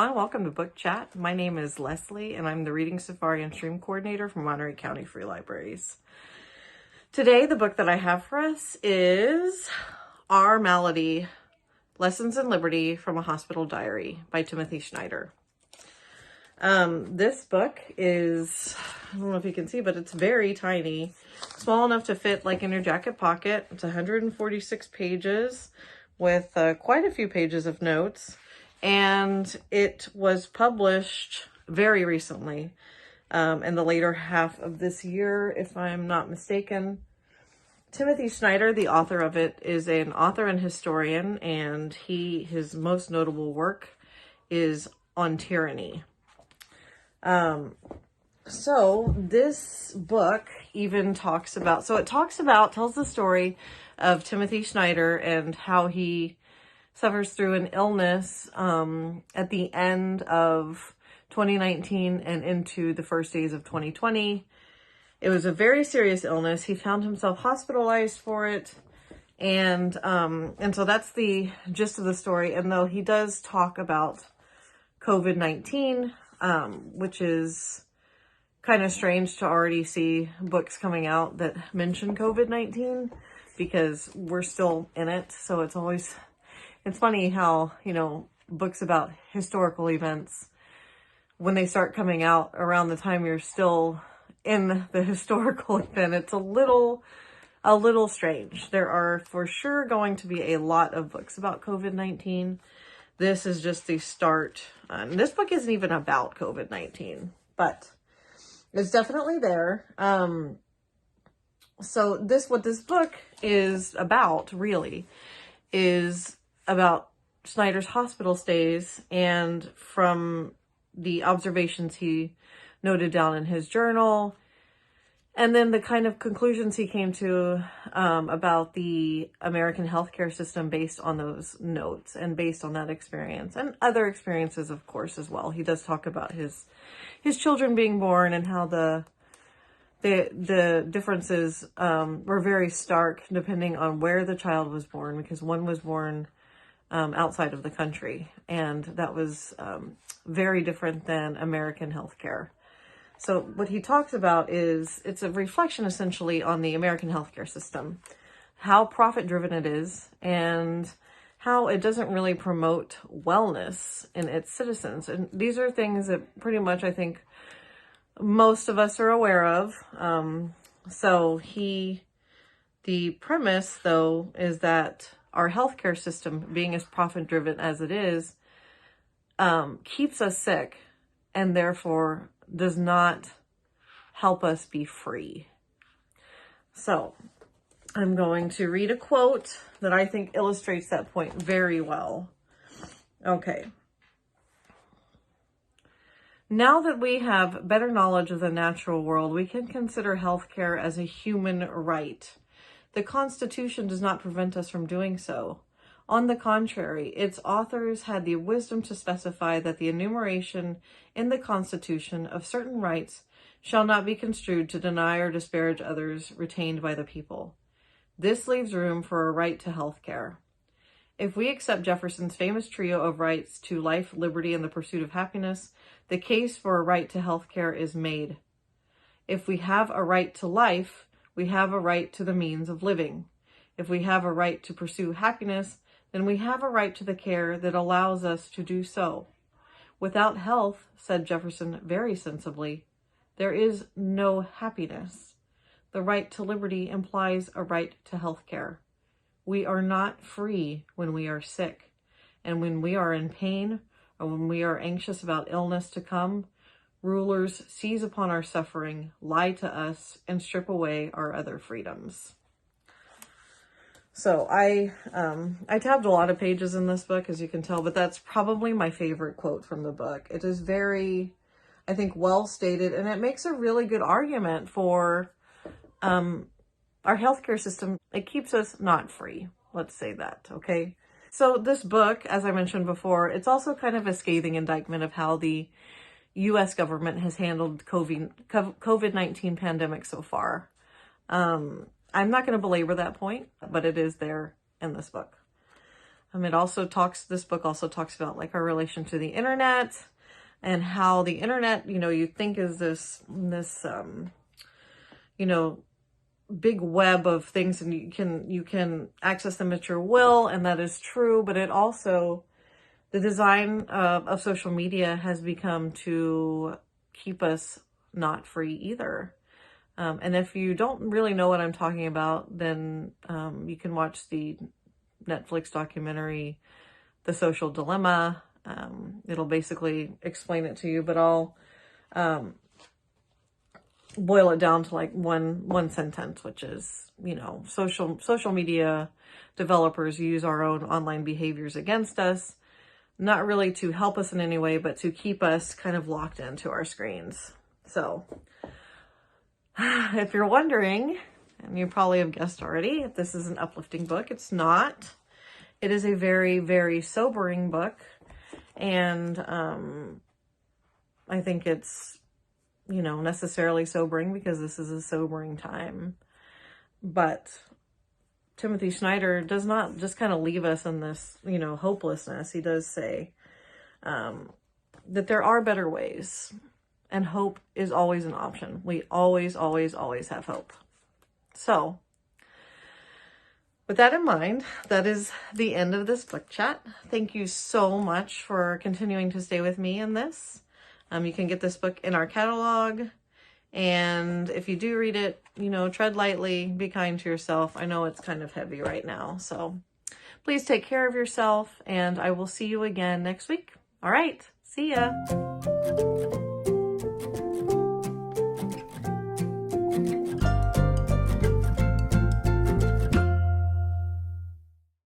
everyone. Welcome to Book Chat. My name is Leslie, and I'm the Reading Safari and Stream Coordinator for Monterey County Free Libraries. Today, the book that I have for us is Our Malady, Lessons in Liberty from a Hospital Diary by Timothy Snyder. This book is, I don't know if you can see, but it's very tiny. Small enough to fit like in your jacket pocket. It's 146 pages with quite a few pages of notes. And it was published very recently, in the later half of this year, if I'm not mistaken. Timothy Snyder, the author of it, is an author and historian, and his most notable work is on tyranny. So this book even tells the story of Timothy Snyder and how he suffers through an illness at the end of 2019 and into the first days of 2020. It was a very serious illness. He found himself hospitalized for it. And so that's the gist of the story. And though he does talk about COVID-19, which is kind of strange to already see books coming out that mention COVID-19 because we're still in it. So it's funny how, books about historical events, when they start coming out around the time you're still in the historical event, it's a little strange. There are for sure going to be a lot of books about COVID-19. This is just the start. This book isn't even about COVID-19, but it's definitely there. So what this book is about really is about Snyder's hospital stays, and from the observations he noted down in his journal, and then the kind of conclusions he came to about the American healthcare system based on those notes and based on that experience and other experiences, of course, as well. He does talk about his children being born and how the differences were very stark depending on where the child was born, because one was born outside of the country, and that was very different than American healthcare. So what he talks about it's a reflection essentially on the American healthcare system, how profit-driven it is, and how it doesn't really promote wellness in its citizens. And these are things that pretty much I think most of us are aware of. The premise, though, is that our healthcare system, being as profit-driven as it is, keeps us sick and therefore does not help us be free. So I'm going to read a quote that I think illustrates that point very well. Okay. Now that we have better knowledge of the natural world, we can consider healthcare as a human right. The Constitution does not prevent us from doing so. On the contrary, its authors had the wisdom to specify that the enumeration in the Constitution of certain rights shall not be construed to deny or disparage others retained by the people. This leaves room for a right to health care. If we accept Jefferson's famous trio of rights to life, liberty, and the pursuit of happiness, the case for a right to health care is made. If we have a right to life, we have a right to the means of living. If we have a right to pursue happiness, then we have a right to the care that allows us to do so. Without health, said Jefferson very sensibly, there is no happiness. The right to liberty implies a right to health care. We are not free when we are sick, and when we are in pain or when we are anxious about illness to come, rulers seize upon our suffering, lie to us, and strip away our other freedoms. So I tabbed a lot of pages in this book, as you can tell, but that's probably my favorite quote from the book. It is very, I think, well stated, and it makes a really good argument for our healthcare system. It keeps us not free. Let's say that, okay? So this book, as I mentioned before, it's also kind of a scathing indictment of how the U.S. government has handled COVID-19 pandemic so far. I'm not going to belabor that point, but it is there in this book. This book also talks about like our relation to the internet and how the internet, you think is this, big web of things, and you can access them at your will. And that is true, but it also, the design of social media has become to keep us not free either. And if you don't really know what I'm talking about, then you can watch the Netflix documentary, The Social Dilemma. It'll basically explain it to you, but I'll boil it down to like one sentence, which is, social media developers use our own online behaviors against us, not really to help us in any way, but to keep us kind of locked into our screens. So if you're wondering, and you probably have guessed already, if this is an uplifting book, it's not. It is a very, very sobering book. And I think it's, necessarily sobering because this is a sobering time. But Timothy Snyder does not just kind of leave us in this, hopelessness. He does say that there are better ways, and hope is always an option. We always, always, always have hope. So with that in mind, that is the end of this book chat. Thank you so much for continuing to stay with me in this. You can get this book in our catalog. And if you do read it, tread lightly, be kind to yourself. I know it's kind of heavy right now. So please take care of yourself, and I will see you again next week. All right. See ya.